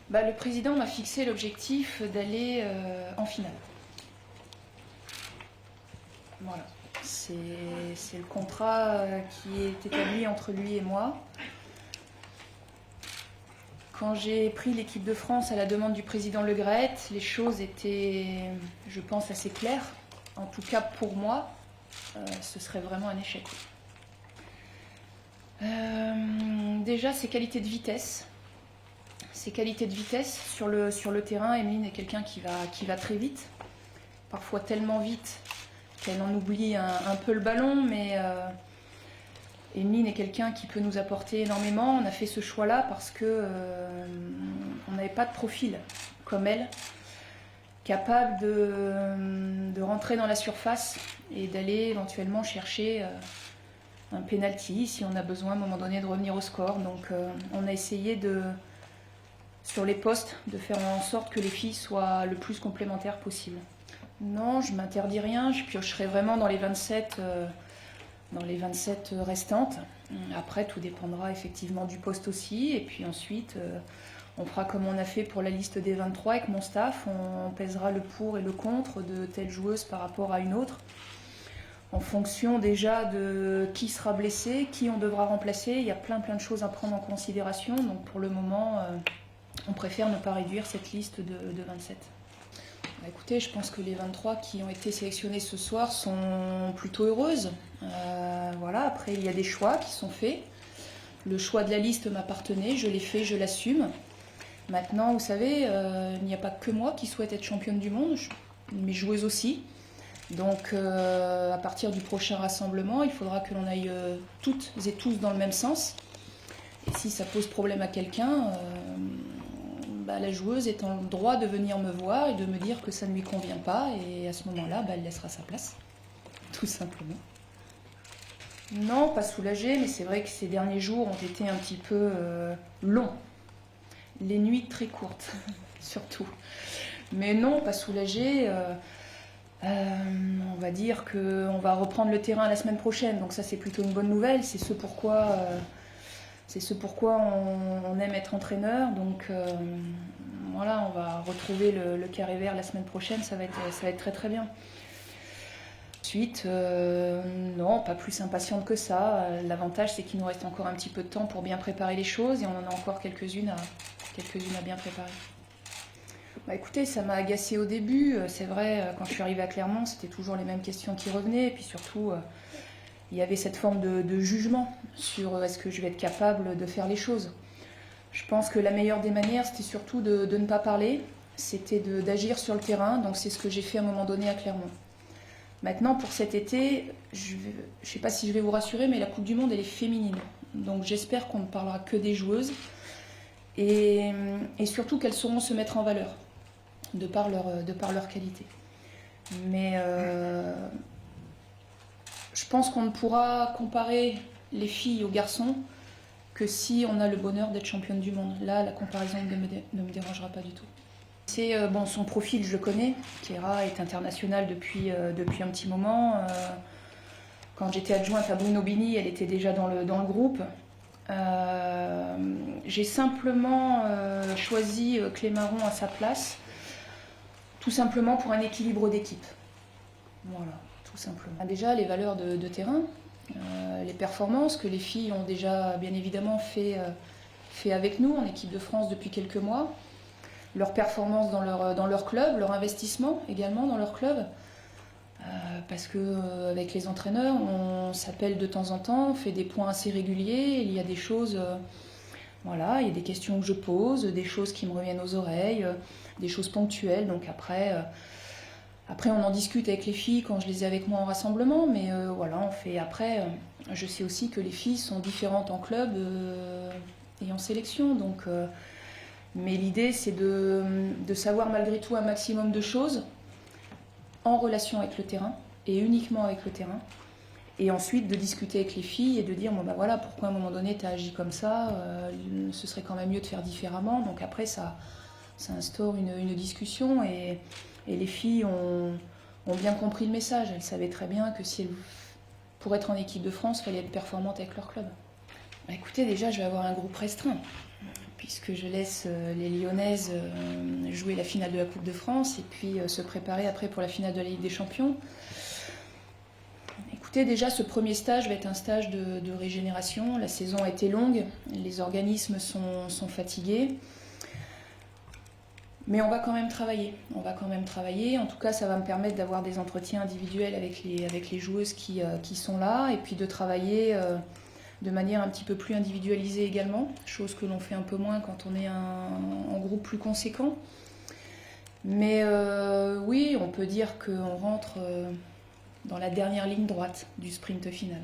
Le président m'a fixé l'objectif d'aller en finale. Voilà. C'est le contrat qui est établi entre lui et moi. Quand j'ai pris l'équipe de France à la demande du président Le Graët, les choses étaient, je pense, assez claires. En tout cas pour moi, ce serait vraiment un échec. Déjà, ses qualités de vitesse. Ses qualités de vitesse sur le terrain, Emeline est quelqu'un qui va très vite. Parfois tellement vite qu'elle en oublie un peu le ballon, mais Emeline est quelqu'un qui peut nous apporter énormément. On a fait ce choix-là parce que on n'avait pas de profil comme elle, capable de rentrer dans la surface et d'aller éventuellement chercher un penalty si on a besoin à un moment donné de revenir au score. Donc on a essayé sur les postes de faire en sorte que les filles soient le plus complémentaires possible. Non, je m'interdis rien, je piocherai vraiment dans les 27 restantes. Après, tout dépendra effectivement du poste aussi. Et puis ensuite, on fera comme on a fait pour la liste des 23 avec mon staff. On pèsera le pour et le contre de telle joueuse par rapport à une autre. En fonction déjà de qui sera blessé, qui on devra remplacer. Il y a plein de choses à prendre en considération. Donc pour le moment, on préfère ne pas réduire cette liste de 27. Écoutez, je pense que les 23 qui ont été sélectionnées ce soir sont plutôt heureuses. Voilà, après il y a des choix qui sont faits. Le choix de la liste m'appartenait, je l'ai fait, je l'assume. Maintenant, vous savez, il n'y a pas que moi qui souhaite être championne du monde, mes joueuses aussi. Donc à partir du prochain rassemblement, il faudra que l'on aille toutes et tous dans le même sens. Et si ça pose problème à quelqu'un, la joueuse est en droit de venir me voir et de me dire que ça ne lui convient pas, et à ce moment-là, elle laissera sa place, tout simplement. Non, pas soulagée, mais c'est vrai que ces derniers jours ont été un petit peu longs. Les nuits très courtes, surtout. Mais non, pas soulagée. On va dire qu'on va reprendre le terrain la semaine prochaine, donc ça c'est plutôt une bonne nouvelle. C'est ce pourquoi on aime être entraîneur. Donc voilà, on va retrouver le carré vert la semaine prochaine, ça va être très très bien. Ensuite, non, pas plus impatiente que ça. L'avantage c'est qu'il nous reste encore un petit peu de temps pour bien préparer les choses, et on en a encore quelques-unes à bien préparer. Écoutez, ça m'a agacée au début, c'est vrai, quand je suis arrivée à Clermont, c'était toujours les mêmes questions qui revenaient, et puis surtout, il y avait cette forme de jugement sur est-ce que je vais être capable de faire les choses. Je pense que la meilleure des manières, c'était surtout de ne pas parler, c'était d'agir sur le terrain, donc c'est ce que j'ai fait à un moment donné à Clermont. Maintenant, pour cet été, je ne sais pas si je vais vous rassurer, mais la Coupe du Monde, elle est féminine. Donc j'espère qu'on ne parlera que des joueuses, et surtout qu'elles sauront se mettre en valeur, de par leur qualité. Mais je pense qu'on ne pourra comparer les filles aux garçons que si on a le bonheur d'être championne du monde. Là, la comparaison ne me dérangera pas du tout. C'est son profil, je le connais. Chiara est internationale depuis un petit moment. Quand j'étais adjointe à Bruno Bini, elle était déjà dans le groupe. J'ai simplement choisi Clémaron à sa place, tout simplement pour un équilibre d'équipe. Voilà, tout simplement. Déjà, les valeurs de terrain, les performances que les filles ont déjà bien évidemment fait avec nous en équipe de France depuis quelques mois, leurs performances dans leur club, leur investissement également dans leur club, parce que avec les entraîneurs, on s'appelle de temps en temps, on fait des points assez réguliers, il y a des choses, voilà, il y a des questions que je pose, des choses qui me reviennent aux oreilles, des choses ponctuelles, donc après on en discute avec les filles quand je les ai avec moi en rassemblement, mais voilà, on fait après. Je sais aussi que les filles sont différentes en club et en sélection, donc. Mais l'idée, c'est de savoir malgré tout un maximum de choses en relation avec le terrain et uniquement avec le terrain. Et ensuite de discuter avec les filles et de dire voilà, pourquoi à un moment donné tu as agi comme ça, ce serait quand même mieux de faire différemment. Donc après, ça instaure une discussion, et les filles ont bien compris le message. Elles savaient très bien que pour être en équipe de France, il fallait être performante avec leur club. Écoutez, déjà, je vais avoir un groupe restreint. puisque je laisse les Lyonnaises jouer la finale de la Coupe de France et puis se préparer après pour la finale de la Ligue des Champions. Écoutez, déjà ce premier stage va être un stage de régénération. La saison a été longue, les organismes sont fatigués. Mais on va quand même travailler. En tout cas, ça va me permettre d'avoir des entretiens individuels avec les joueuses qui sont là et puis de travailler de manière un petit peu plus individualisée également, chose que l'on fait un peu moins quand on est en groupe plus conséquent. Mais oui, on peut dire qu'on rentre dans la dernière ligne droite du sprint final.